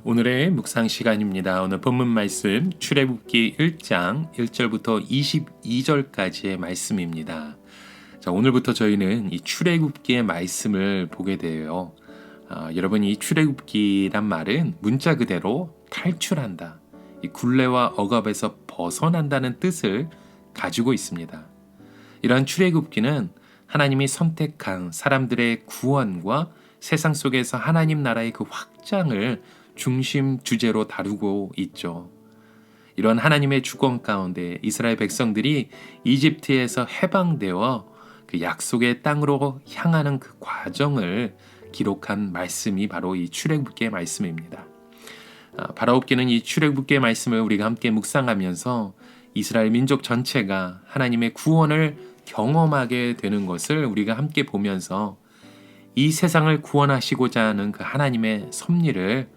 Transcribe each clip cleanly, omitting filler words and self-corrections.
오늘의 묵상 시간입니다. 오늘 본문 말씀 출애굽기 1장 1절부터 22절까지의 말씀입니다. 자, 오늘부터 저희는 이 출애굽기의 말씀을 보게 돼요. 여러분, 이 출애굽기란 말은 문자 그대로 탈출한다, 이 굴레와 억압에서 벗어난다는 뜻을 가지고 있습니다. 이러한 출애굽기는 하나님이 선택한 사람들의 구원과 세상 속에서 하나님 나라의 그 확장을 중심 주제로 다루고 있죠. 이런 하나님의 주권 가운데 이스라엘 백성들이 이집트에서 해방되어 그 약속의 땅으로 향하는 그 과정을 기록한 말씀이 바로 이 출애굽기의 말씀입니다. 바라옵기는 이 출애굽기의 말씀을 우리가 함께 묵상하면서 이스라엘 민족 전체가 하나님의 구원을 경험하게 되는 것을 우리가 함께 보면서 이 세상을 구원하시고자 하는 그 하나님의 섭리를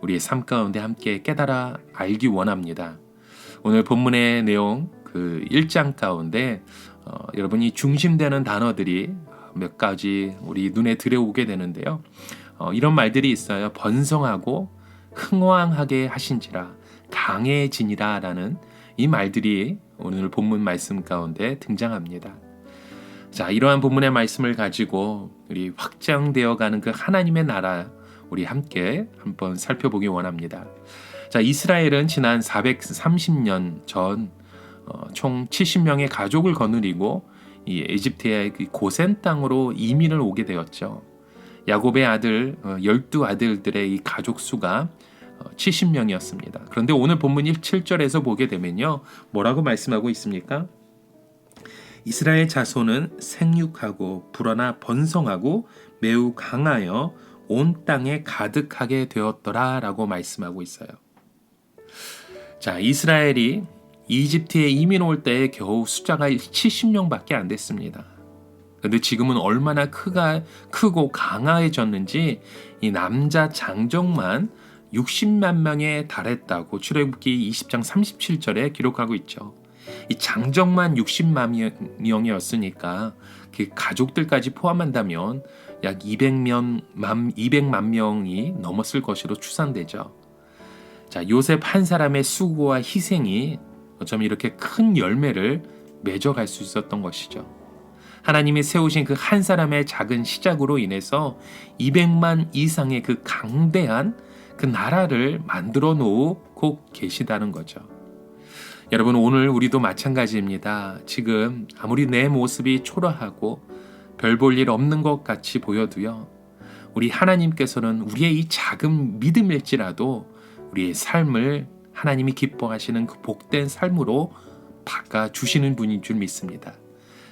우리의 삶 가운데 함께 깨달아 알기 원합니다. 오늘 본문의 내용 그 1장 가운데 여러분이 중심되는 단어들이 몇 가지 우리 눈에 들어오게 되는데요. 이런 말들이 있어요. 번성하고 흥왕하게 하신지라, 강해지니라 라는 이 말들이 오늘 본문 말씀 가운데 등장합니다. 자, 이러한 본문의 말씀을 가지고 우리 확장되어가는 그 하나님의 나라 우리 함께 한번 살펴보기 원합니다. 자, 이스라엘은 지난 430년 전 총 70명의 가족을 거느리고 이 에집트의 고센 땅으로 이민을 오게 되었죠. 야곱의 아들 12아들들의 이 가족 수가 70명이었습니다. 그런데 오늘 본문 7절에서 보게 되면요, 뭐라고 말씀하고 있습니까? 이스라엘 자손은 생육하고 불어나 번성하고 매우 강하여 온 땅에 가득하게 되었더라 라고 말씀하고 있어요. 자, 이스라엘이 이집트에 이민 올 때 겨우 숫자가 70명밖에 안 됐습니다. 그런데 지금은 얼마나 크고 강화해졌는지 이 남자 장정만 60만 명에 달했다고 출애굽기 20장 37절에 기록하고 있죠. 이 장정만 60만 명이었으니까 그 가족들까지 포함한다면 약 200만 명이 넘었을 것으로 추산되죠. 자, 요셉 한 사람의 수고와 희생이 어쩌면 이렇게 큰 열매를 맺어갈 수 있었던 것이죠. 하나님이 세우신 그 한 사람의 작은 시작으로 인해서 200만 이상의 그 강대한 그 나라를 만들어 놓고 계시다는 거죠. 여러분, 오늘 우리도 마찬가지입니다. 지금 아무리 내 모습이 초라하고 별 볼 일 없는 것 같이 보여도요, 우리 하나님께서는 우리의 이 작은 믿음일지라도 우리의 삶을 하나님이 기뻐하시는 그 복된 삶으로 바꿔주시는 분인 줄 믿습니다.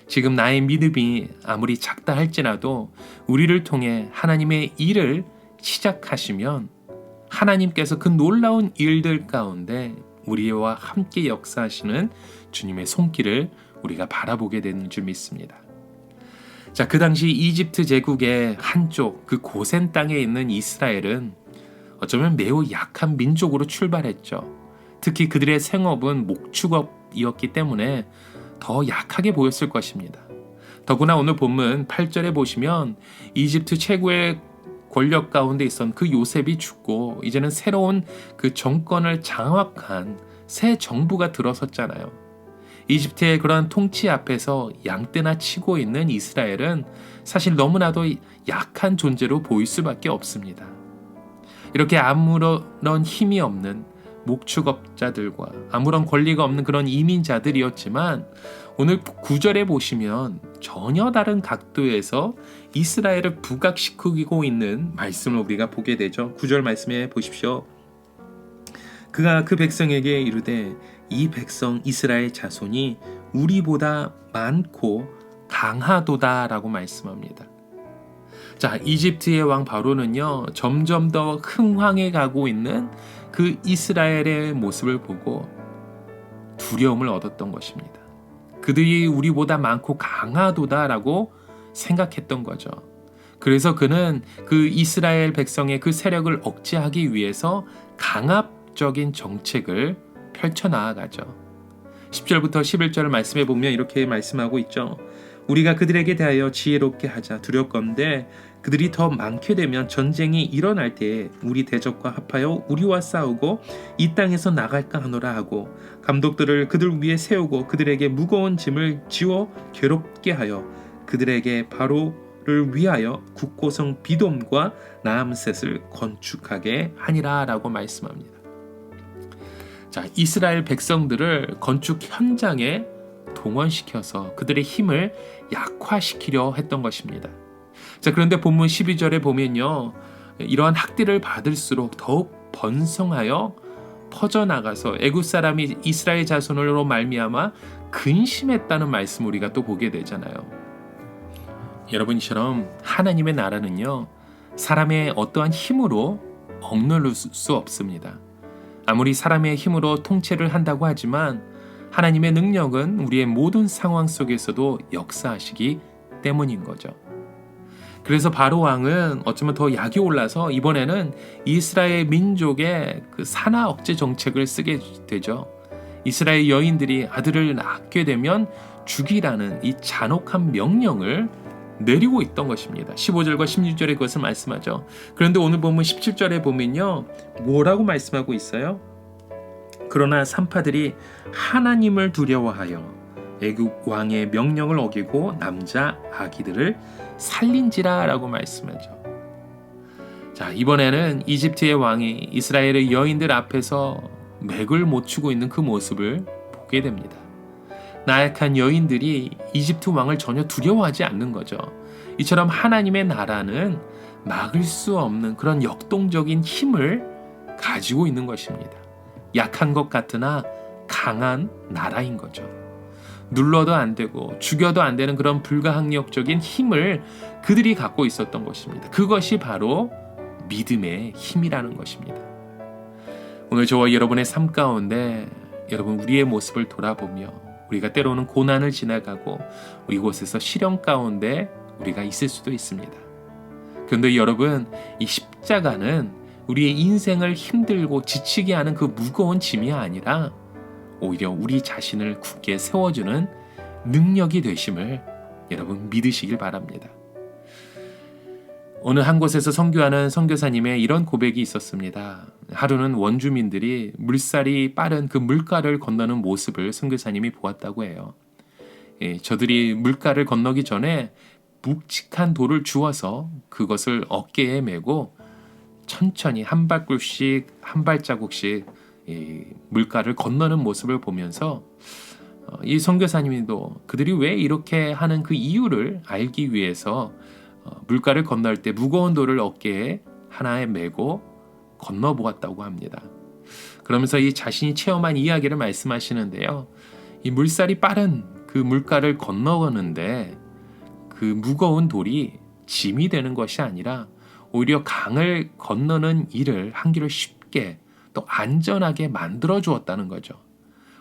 지금 나의 믿음이 아무리 작다 할지라도 우리를 통해 하나님의 일을 시작하시면 하나님께서 그 놀라운 일들 가운데 우리와 함께 역사하시는 주님의 손길을 우리가 바라보게 되는 줄 믿습니다. 자, 그 당시 이집트 제국의 한쪽 그 고센 땅에 있는 이스라엘은 어쩌면 매우 약한 민족으로 출발했죠. 특히 그들의 생업은 목축업이었기 때문에 더 약하게 보였을 것입니다. 더구나 오늘 본문 8절에 보시면 이집트 최고의 권력 가운데 있던 그 요셉이 죽고 이제는 새로운 그 정권을 장악한 새 정부가 들어섰잖아요. 이집트의 그러한 통치 앞에서 양떼나 치고 있는 이스라엘은 사실 너무나도 약한 존재로 보일 수밖에 없습니다. 이렇게 아무런 힘이 없는 목축업자들과 아무런 권리가 없는 그런 이민자들이었지만 오늘 9절에 보시면 전혀 다른 각도에서 이스라엘을 부각시키고 있는 말씀을 우리가 보게 되죠. 9절 말씀에 보십시오. 그가 그 백성에게 이르되 이 백성 이스라엘 자손이 우리보다 많고 강하도다 라고 말씀합니다. 자, 이집트의 왕 바로는요, 점점 더 흥황해 가고 있는 그 이스라엘의 모습을 보고 두려움을 얻었던 것입니다. 그들이 우리보다 많고 강하도다라고 생각했던 거죠. 그래서 그는 그 이스라엘 백성의 그 세력을 억제하기 위해서 강압적인 정책을 펼쳐나가죠. 10절부터 11절을 말씀해 보면 이렇게 말씀하고 있죠. 우리가 그들에게 대하여 지혜롭게 하자. 두렵건대 그들이 더 많게 되면 전쟁이 일어날 때에 우리 대적과 합하여 우리와 싸우고 이 땅에서 나갈까 하노라 하고 감독들을 그들 위에 세우고 그들에게 무거운 짐을 지워 괴롭게 하여 그들에게 바로를 위하여 국고성 비돔과 나암셋을 건축하게 하니라 라고 말씀합니다. 자, 이스라엘 백성들을 건축 현장에 동원시켜서 그들의 힘을 약화시키려 했던 것입니다. 자, 그런데 본문 12절에 보면요, 이러한 학대를 받을수록 더욱 번성하여 퍼져나가서 애굽 사람이 이스라엘 자손으로 말미암아 근심했다는 말씀 우리가 또 보게 되잖아요. 여러분처럼 하나님의 나라는요, 사람의 어떠한 힘으로 억누를 수 없습니다. 아무리 사람의 힘으로 통치를 한다고 하지만 하나님의 능력은 우리의 모든 상황 속에서도 역사하시기 때문인 거죠. 그래서 바로 왕은 어쩌면 더 약이 올라서 이번에는 이스라엘 민족의 그 산하 억제 정책을 쓰게 되죠. 이스라엘 여인들이 아들을 낳게 되면 죽이라는 이 잔혹한 명령을 내리고 있던 것입니다. 15절과 16절에 그것을 말씀하죠. 그런데 오늘 보면 17절에 보면요, 뭐라고 말씀하고 있어요? 그러나 산파들이 하나님을 두려워하여 애굽 왕의 명령을 어기고 남자 아기들을 살린지라 라고 말씀하죠. 자, 이번에는 이집트의 왕이 이스라엘의 여인들 앞에서 맥을 못 추고 있는 그 모습을 보게 됩니다. 나약한 여인들이 이집트 왕을 전혀 두려워하지 않는 거죠. 이처럼 하나님의 나라는 막을 수 없는 그런 역동적인 힘을 가지고 있는 것입니다. 약한 것 같으나 강한 나라인 거죠. 눌러도 안 되고 죽여도 안 되는 그런 불가항력적인 힘을 그들이 갖고 있었던 것입니다. 그것이 바로 믿음의 힘이라는 것입니다. 오늘 저와 여러분의 삶 가운데 여러분 우리의 모습을 돌아보며 우리가 때로는 고난을 지나가고 이곳에서 시련 가운데 우리가 있을 수도 있습니다. 그런데 여러분, 이 십자가는 우리의 인생을 힘들고 지치게 하는 그 무거운 짐이 아니라 오히려 우리 자신을 굳게 세워주는 능력이 되심을 여러분 믿으시길 바랍니다. 어느 한 곳에서 선교하는 선교사님의 이런 고백이 있었습니다. 하루는 원주민들이 물살이 빠른 그 물가를 건너는 모습을 선교사님이 보았다고 해요. 저들이 물가를 건너기 전에 묵직한 돌을 주워서 그것을 어깨에 메고 천천히 한 발짝씩 한 발자국씩 물가를 건너는 모습을 보면서 이 선교사님도 그들이 왜 이렇게 하는 그 이유를 알기 위해서 물가를 건널 때 무거운 돌을 어깨에 하나에 메고 건너보았다고 합니다. 그러면서 이 자신이 체험한 이야기를 말씀하시는데요. 이 물살이 빠른 그 물가를 건너가는데 그 무거운 돌이 짐이 되는 것이 아니라 오히려 강을 건너는 일을 하기를 쉽게 또 안전하게 만들어 주었다는 거죠.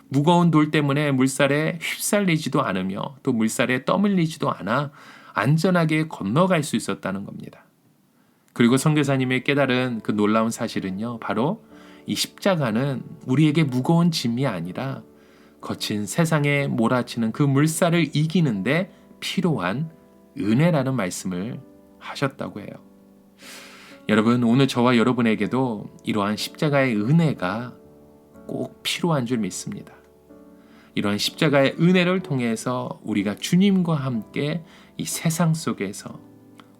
무거운 돌 때문에 물살에 휩쓸리지도 않으며 또 물살에 떠밀리지도 않아 안전하게 건너갈 수 있었다는 겁니다. 그리고 선교사님의 깨달은 그 놀라운 사실은요, 바로 이 십자가는 우리에게 무거운 짐이 아니라 거친 세상에 몰아치는 그 물살을 이기는데 필요한 은혜라는 말씀을 하셨다고 해요. 여러분, 오늘 저와 여러분에게도 이러한 십자가의 은혜가 꼭 필요한 줄 믿습니다. 이러한 십자가의 은혜를 통해서 우리가 주님과 함께 이 세상 속에서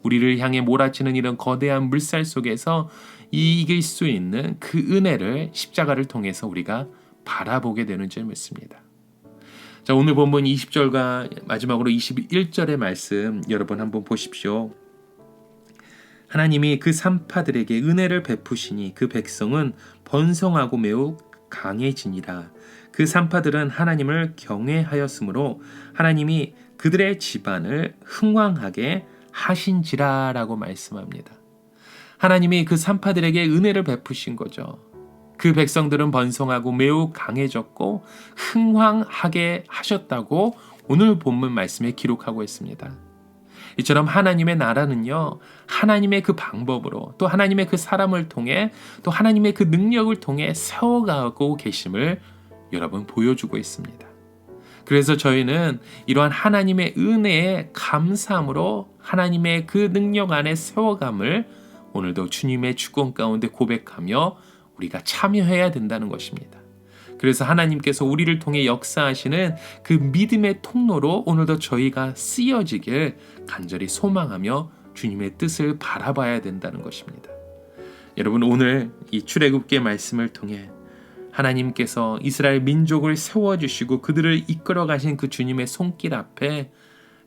우리를 향해 몰아치는 이런 거대한 물살 속에서 이길 수 있는 그 은혜를 십자가를 통해서 우리가 바라보게 되는 줄 믿습니다. 자, 오늘 본문 20절과 마지막으로 21절의 말씀 여러분 한번 보십시오. 하나님이 그 산파들에게 은혜를 베푸시니 그 백성은 번성하고 매우 강해지니라. 그 산파들은 하나님을 경외하였으므로 하나님이 그들의 집안을 흥왕하게 하신지라 라고 말씀합니다. 하나님이 그 산파들에게 은혜를 베푸신 거죠. 그 백성들은 번성하고 매우 강해졌고 흥왕하게 하셨다고 오늘 본문 말씀에 기록하고 있습니다. 이처럼 하나님의 나라는요, 하나님의 그 방법으로 또 하나님의 그 사람을 통해 또 하나님의 그 능력을 통해 세워가고 계심을 여러분 보여주고 있습니다. 그래서 저희는 이러한 하나님의 은혜에 감사함으로 하나님의 그 능력 안에 세워감을 오늘도 주님의 주권 가운데 고백하며 우리가 참여해야 된다는 것입니다. 그래서 하나님께서 우리를 통해 역사하시는 그 믿음의 통로로 오늘도 저희가 쓰여지길 간절히 소망하며 주님의 뜻을 바라봐야 된다는 것입니다. 여러분, 오늘 이 출애굽기의 말씀을 통해 하나님께서 이스라엘 민족을 세워주시고 그들을 이끌어 가신 그 주님의 손길 앞에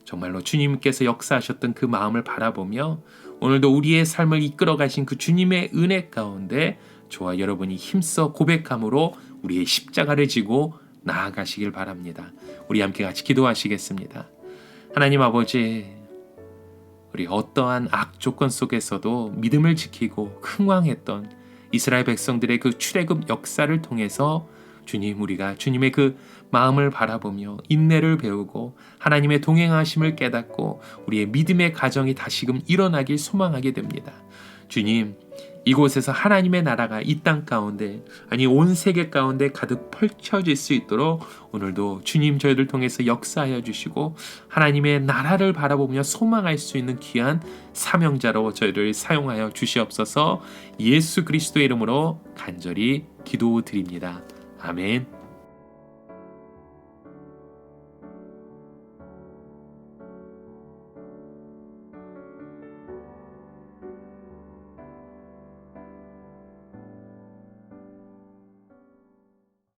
정말로 주님께서 역사하셨던 그 마음을 바라보며 오늘도 우리의 삶을 이끌어 가신 그 주님의 은혜 가운데 저와 여러분이 힘써 고백함으로 우리의 십자가를 지고 나아가시길 바랍니다. 우리 함께 같이 기도하시겠습니다. 하나님 아버지, 우리 어떠한 악조건 속에서도 믿음을 지키고 흥왕했던 이스라엘 백성들의 그 출애굽 역사를 통해서 주님, 우리가 주님의 그 마음을 바라보며 인내를 배우고 하나님의 동행하심을 깨닫고 우리의 믿음의 가정이 다시금 일어나길 소망하게 됩니다. 주님, 이곳에서 하나님의 나라가 이 땅 가운데, 아니 온 세계 가운데 가득 펼쳐질 수 있도록 오늘도 주님 저희들 통해서 역사하여 주시고 하나님의 나라를 바라보며 소망할 수 있는 귀한 사명자로 저희를 사용하여 주시옵소서. 예수 그리스도의 이름으로 간절히 기도드립니다. 아멘.